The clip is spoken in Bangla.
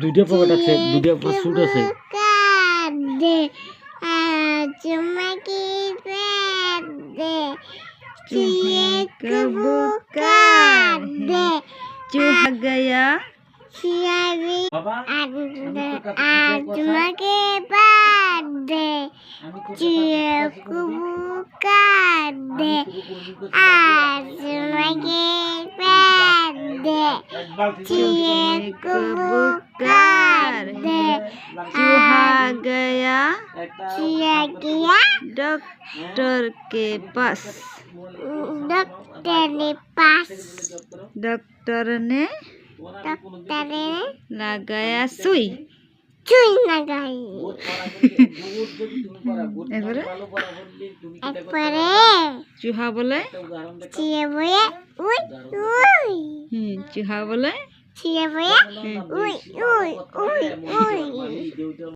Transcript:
দুইটা পকেট আছে, দুইটা সুট আছে। চুমাকে দে চুয়ে কবুকা দে चूहा गया চিয়াবি চুমাকে বাদ দে চুয়ে কবুকা দে চুমাকে বাদ দে চুয়ে কবুকা দে चूहा गया चिया किया डॉक्टर के पास डॉक्टर ने पास डॉक्टर ने लगाया सुई चुई लगाई এবারে একবারে चूहा बोले চিয়ে বয়ে উই উই चूहा बोले চিয়ে বয়ে উই উই উই উই